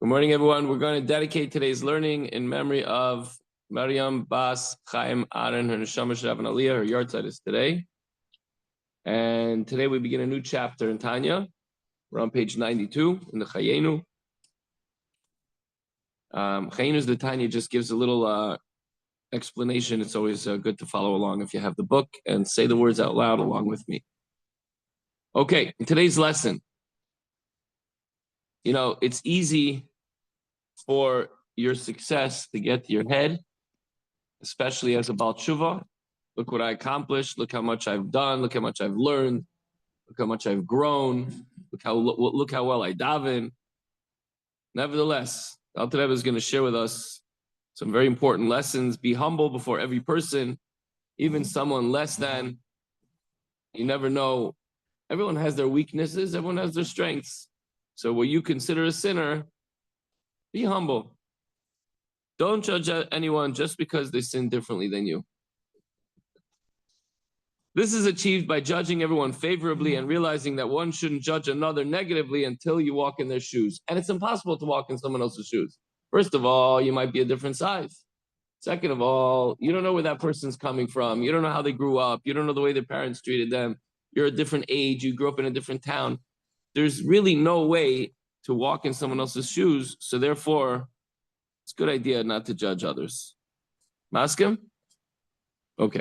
Good morning, everyone. We're going to dedicate today's learning in memory of Maryam Bas Chaim Aaron. Her neshama should have an aliyah. Her yahrzeit is today. And today we begin a new chapter in Tanya. We're on page 92 in the Chayenu. Chayenu's the Tanya just gives a little explanation. It's always good to follow along if you have the book and say the words out loud along with me. Okay, in today's lesson, it's easy for your success to get to your head, especially as a Baal Tshuva. Look what I accomplished. Look how much I've done. Look how much I've learned. Look how much I've grown. Look how well I daven. Nevertheless, Al Rebbe is going to share with us some very important lessons. Be humble before every person, even someone less than. You never know. Everyone has their weaknesses. Everyone has their strengths. So what you consider a sinner, be humble. Don't judge anyone just because they sin differently than you. This is achieved by judging everyone favorably and realizing that one shouldn't judge another negatively until you walk in their shoes. And it's impossible to walk in someone else's shoes. First of all, you might be a different size. Second of all, you don't know where that person's coming from. You don't know how they grew up. You don't know the way their parents treated them. You're a different age. You grew up in a different town. There's really no way to walk in someone else's shoes. So therefore, it's a good idea not to judge others. Maskim? Okay.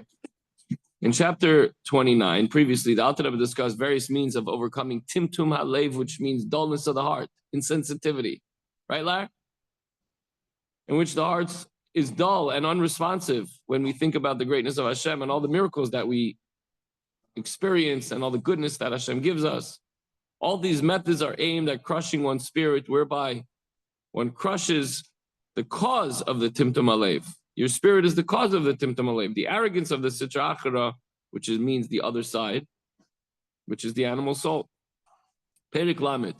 In chapter 29, previously, the Alter Rebbe discussed various means of overcoming timtum halev, which means dullness of the heart, insensitivity. Right, Lar? In which the heart is dull and unresponsive when we think about the greatness of Hashem and all the miracles that we experience and all the goodness that Hashem gives us. All these methods are aimed at crushing one's spirit, whereby one crushes the cause of the timtum halev. Your spirit is the cause of the timtum halev, the arrogance of the sitra achara, which means the other side, which is the animal soul. Perik Lamed.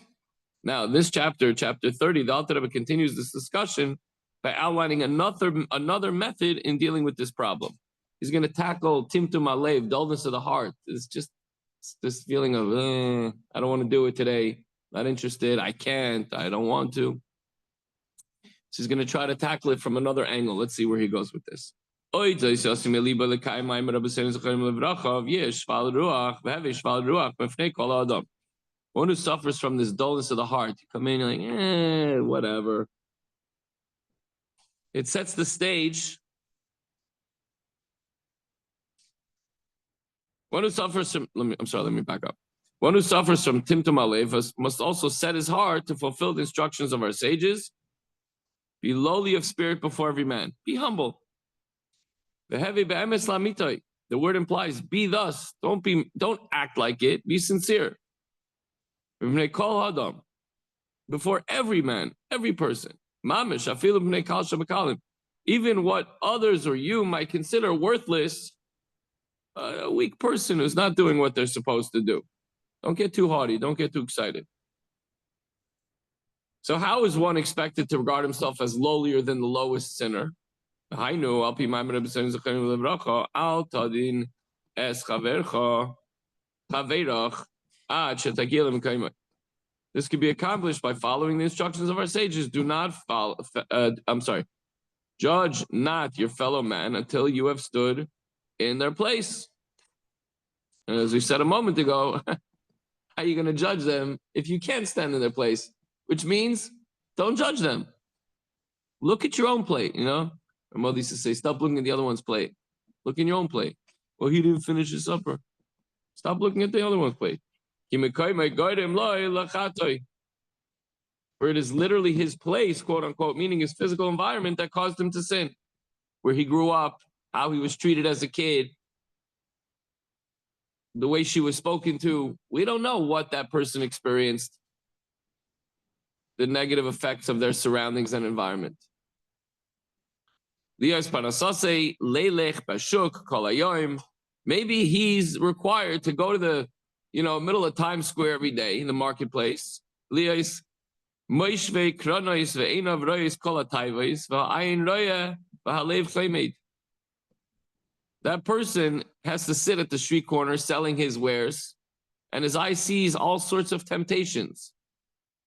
Now, this chapter 30, the Alter Rebbe continues this discussion by outlining another method in dealing with this problem. He's going to tackle timtum halev, dullness of the heart. It's just this feeling of, I don't want to do it today, not interested, I can't, I don't want to. So he's going to try to tackle it from another angle. Let's see where he goes with this. One who suffers from this dullness of the heart, you come in, you're like, whatever. It sets the stage. One who suffers from, let me back up. One who suffers from timtum halev must also set his heart to fulfill the instructions of our sages. Be lowly of spirit before every man. Be humble. The word implies be thus. Don't act like it. Be sincere. Before every man, every person. Even what others or you might consider worthless, a weak person who's not doing what they're supposed to do. Don't get too haughty. Don't get too excited. So how is one expected to regard himself as lowlier than the lowest sinner? This could be accomplished by following the instructions of our sages. Do not judge not your fellow man until you have stood in their place. And as we said a moment ago, how are you going to judge them if you can't stand in their place? Which means don't judge them. Look at your own plate, My mother used to say, stop looking at the other one's plate. Look in your own plate. Well, he didn't finish his supper. Stop looking at the other one's plate. For it is literally his place, quote unquote, meaning his physical environment that caused him to sin. Where he grew up, how he was treated as a kid, the way she was spoken to. We don't know what that person experienced, the negative effects of their surroundings and environment. Maybe he's required to go to the middle of Times Square every day in the marketplace. That person has to sit at the street corner selling his wares, and his eye sees all sorts of temptations.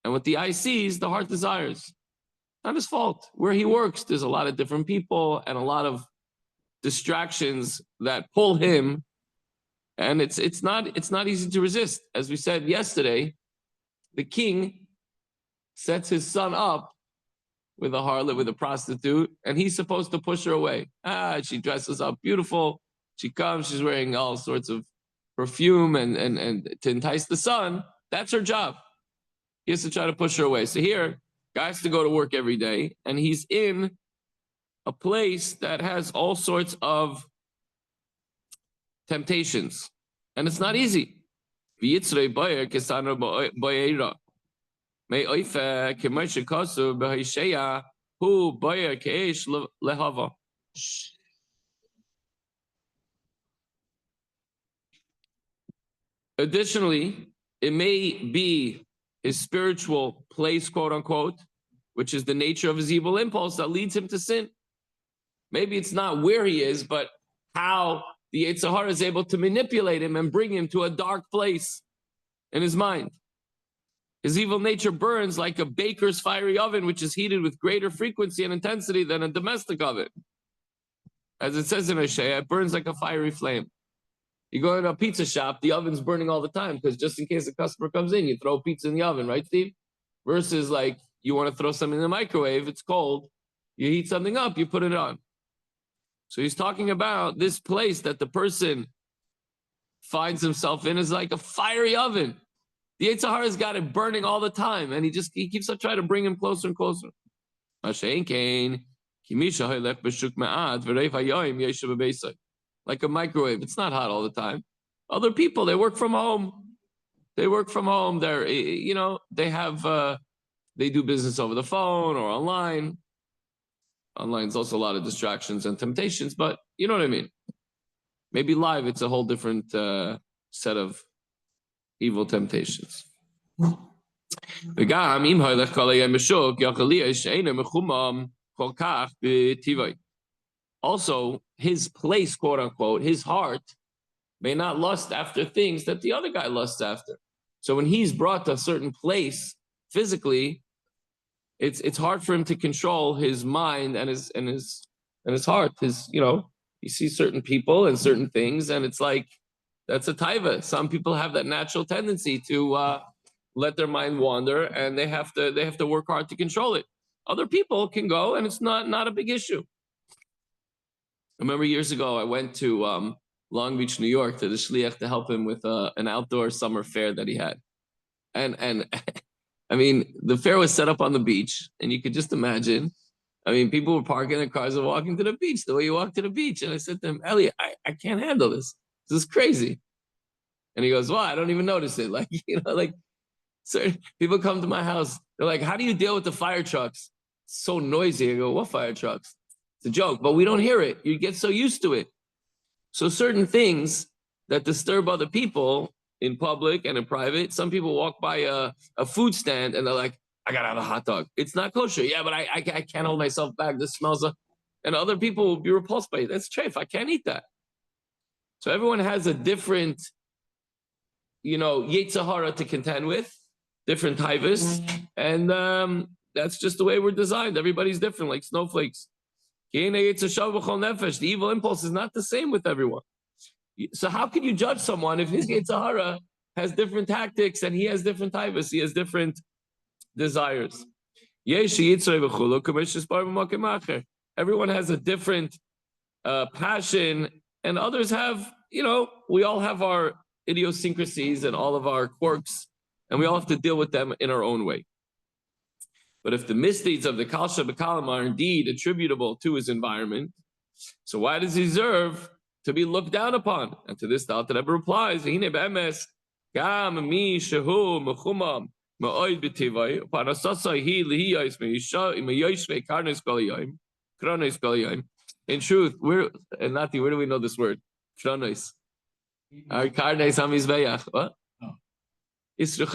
And what the eye sees, the heart desires. Not his fault. Where he works, there's a lot of different people and a lot of distractions that pull him, and it's not easy to resist. As we said yesterday, the king sets his son up with a harlot, with a prostitute, and he's supposed to push her away. She dresses up beautiful. She comes, she's wearing all sorts of perfume and to entice the son. That's her job. He has to try to push her away. So here, guy has to go to work every day, and he's in a place that has all sorts of temptations, and it's not easy. Additionally, it may be his spiritual place, quote unquote, which is the nature of his evil impulse that leads him to sin. Maybe it's not where he is, but how the Yetzer Hara is able to manipulate him and bring him to a dark place in his mind. His evil nature burns like a baker's fiery oven, which is heated with greater frequency and intensity than a domestic oven. As it says in Hosea, it burns like a fiery flame. You go to a pizza shop, the oven's burning all the time because just in case a customer comes in, you throw pizza in the oven, right, Steve? Versus like you want to throw something in the microwave, it's cold, you heat something up, you put it on. So he's talking about this place that the person finds himself in is like a fiery oven. The Yetzer Hara's got it burning all the time, and he keeps on trying to bring him closer and closer. Like a microwave, it's not hot all the time. Other people, they work from home. They're, they do business over the phone or online. Online is also a lot of distractions and temptations, but you know what I mean. Maybe live, it's a whole different set of evil temptations. Also, his place, quote unquote, his heart may not lust after things that the other guy lusts after. So when he's brought to a certain place physically, it's hard for him to control his mind and his heart. You see certain people and certain things, and it's like that's a taiva. Some people have that natural tendency to let their mind wander, and they have to work hard to control it. Other people can go, and it's not a big issue. I remember years ago, I went to Long Beach, New York, to the shliach to help him with an outdoor summer fair that he had, and I mean, the fair was set up on the beach, and you could just imagine. I mean, people were parking their cars and walking to the beach the way you walk to the beach. And I said to him, Elliot, I can't handle this. This is crazy. And he goes, well, I don't even notice it. Like, certain people come to my house. They're like, how do you deal with the fire trucks? It's so noisy. I go, what fire trucks? It's a joke, but we don't hear it. You get so used to it. So certain things that disturb other people in public and in private, some people walk by a food stand and they're like, I gotta have a hot dog. It's not kosher. Yeah, but I can't hold myself back. This smells and other people will be repulsed by it. That's treif. I can't eat that. So everyone has a different, Yetzer Hara to contend with, different taivas, and that's just the way we're designed. Everybody's different, like snowflakes. The evil impulse is not the same with everyone. So how can you judge someone if his Yetzer Hara has different tactics and he has different taivas, he has different desires? Everyone has a different passion, and others have, we all have our idiosyncrasies and all of our quirks, and we all have to deal with them in our own way. But if the misdeeds of the Kalsha B'Kalam are indeed attributable to his environment, so why does he deserve to be looked down upon? And to this, the Alter Rebbe replies, in truth, where do we know this word? What? It's the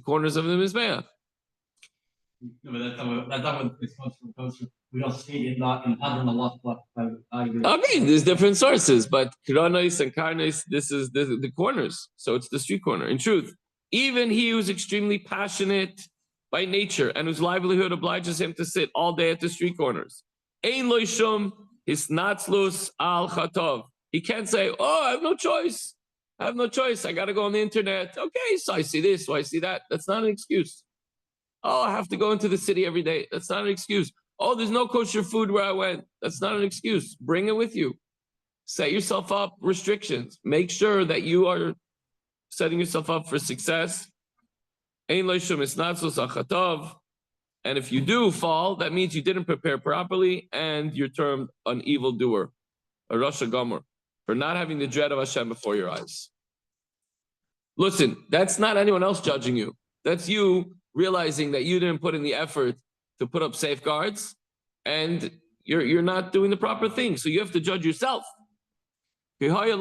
corners of the Mizbeach. No, but that's not what it's supposed to. We don't see it not in Allah. I agree. Okay, there's different sources, but Kronos and Karnos, this is the corners. So it's the street corner. In truth, even he who's extremely passionate by nature and whose livelihood obliges him to sit all day at the street corners. Ein lo shum hisnatzlus al chatov. He can't say, "Oh, I have no choice. I have no choice. I got to go on the internet. Okay, so I see this, so I see that." That's not an excuse. Oh, I have to go into the city every day. That's not an excuse. Oh, there's no kosher food where I went. That's not an excuse. Bring it with you. Set yourself up restrictions. Make sure that you are setting yourself up for success. Ein lo shum hisnatzlus al chatov. And if you do fall, that means you didn't prepare properly and you're termed an evildoer, a Rasha Gomer, for not having the dread of Hashem before your eyes. Listen, that's not anyone else judging you. That's you realizing that you didn't put in the effort to put up safeguards and you're not doing the proper thing. So you have to judge yourself. He should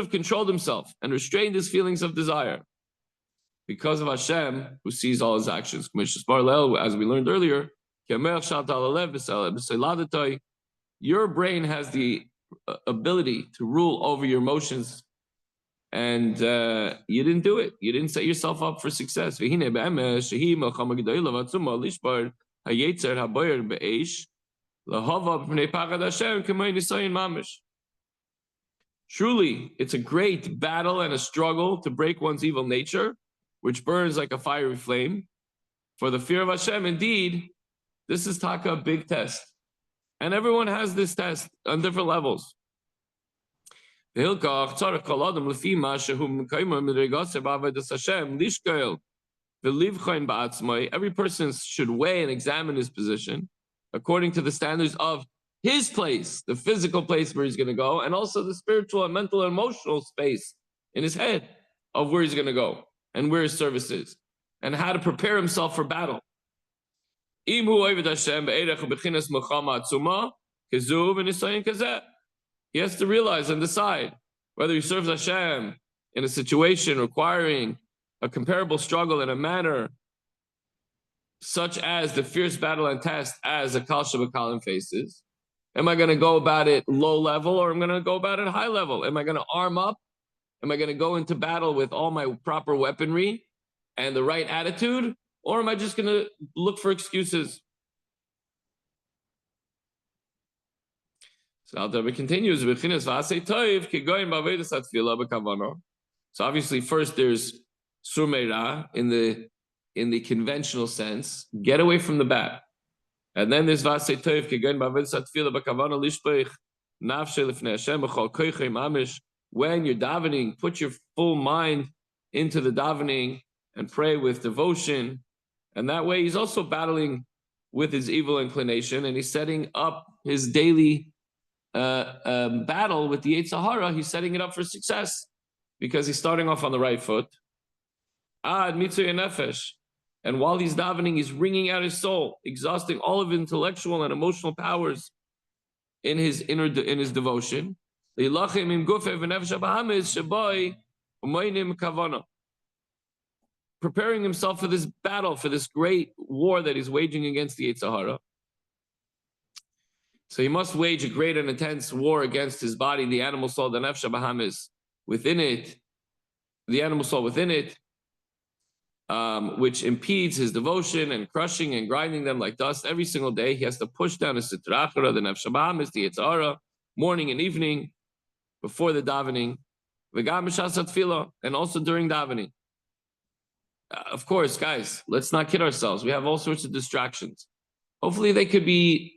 have controlled himself and restrained his feelings of desire because of Hashem, who sees all his actions. As we learned earlier, your brain has the ability to rule over your emotions, and you didn't do it. You didn't set yourself up for success. Truly, it's a great battle and a struggle to break one's evil nature, which burns like a fiery flame. For the fear of Hashem, indeed, this is taka, a big test. And everyone has this test on different levels. Every person should weigh and examine his position according to the standards of his place, the physical place where he's going to go, and also the spiritual and mental and emotional space in his head of where he's going to go and where his service is and how to prepare himself for battle. He has to realize and decide whether he serves Hashem in a situation requiring a comparable struggle in a manner such as the fierce battle and test as a Kal Shabakalim faces. Am I going to go about it low level or am I going to go about it high level? Am I going to arm up? Am I going to go into battle with all my proper weaponry and the right attitude? Or am I just going to look for excuses? So Al-Tabi continues. So obviously first there's surmeira in the conventional sense. Get away from the bad. And then there's Vasei Toiv Kegain Bavedas Atfila Bakavana Lishpeich Nafshe Lifnei Hashem B'chol Koichem Amish. When you're davening, put your full mind into the davening and pray with devotion. And that way he's also battling with his evil inclination and he's setting up his daily battle with the Yetzer Hara. He's setting it up for success because he's starting off on the right foot. Ad Mitzvah Nefesh. And while he's davening, he's wringing out his soul, exhausting all of his intellectual and emotional powers in his devotion. Preparing himself for this battle, for this great war that he's waging against the Yetzer Hara. So he must wage a great and intense war against his body, the animal soul, the nefesh habahamis within it, the animal soul within it, which impedes his devotion and crushing and grinding them like dust every single day. He has to push down his sitra achra, the nefesh habahamis, the Yetzer Hara, morning and evening, before the davening, and also during davening. Of course, guys, let's not kid ourselves. We have all sorts of distractions. Hopefully they could be,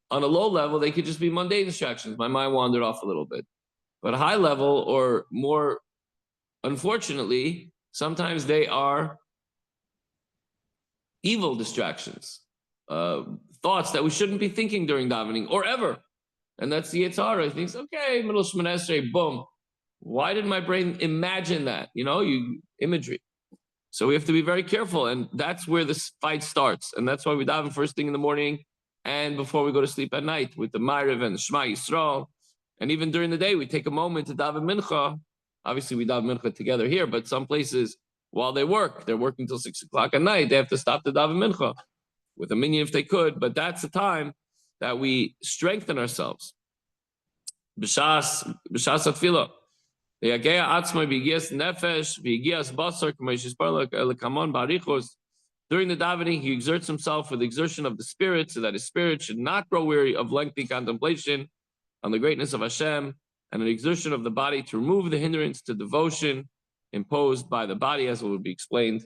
on a low level, they could just be mundane distractions. My mind wandered off a little bit. But high level, or more, unfortunately, sometimes they are evil distractions. Thoughts that we shouldn't be thinking during davening, or ever. And that's the Yetzer Hara. He thinks, okay, middle Shmoneh Esrei, boom. Why did my brain imagine that? Imagery. So we have to be very careful, and that's where this fight starts. And that's why we daven first thing in the morning and before we go to sleep at night with the Ma'ariv and the Shema Yisrael. And even during the day, we take a moment to daven mincha. Obviously, we daven mincha together here, but some places, while they're working till 6 o'clock at night, they have to stop to daven mincha with a minyan if they could. But that's the time that we strengthen ourselves. B'shas atfila. Le'yagea atzmai b'yias nefesh b'yias basar k'may shesparlak elekamon barichos. During the davening, he exerts himself with the exertion of the spirit, so that his spirit should not grow weary of lengthy contemplation on the greatness of Hashem, and an exertion of the body to remove the hindrance to devotion imposed by the body, as will be explained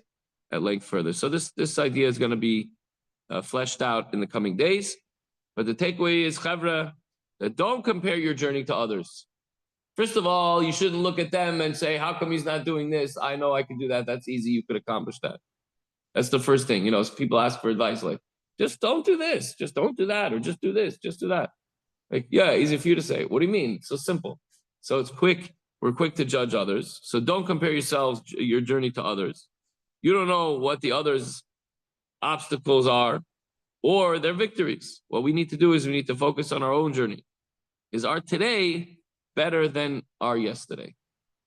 at length further. So this idea is going to be fleshed out in the coming days. But the takeaway is, Chevra, that don't compare your journey to others. First of all, you shouldn't look at them and say, how come he's not doing this? I know I can do that. That's easy. You could accomplish that. That's the first thing. People ask for advice like, just don't do this, just don't do that, or just do this, just do that. Like, yeah, easy for you to say. What do you mean? It's so simple. So it's quick. We're quick to judge others. So don't compare your journey to others. You don't know what the others' obstacles are or their victories. What we need to do is we need to focus on our own journey. Is our today better than our yesterday?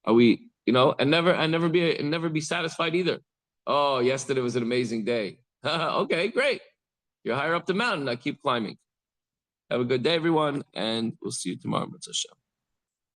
Are we, and never be satisfied either. Oh, yesterday was an amazing day. Okay, great. You're higher up the mountain. Now keep climbing. Have a good day, everyone, and we'll see you tomorrow. Mitzvah Hashem.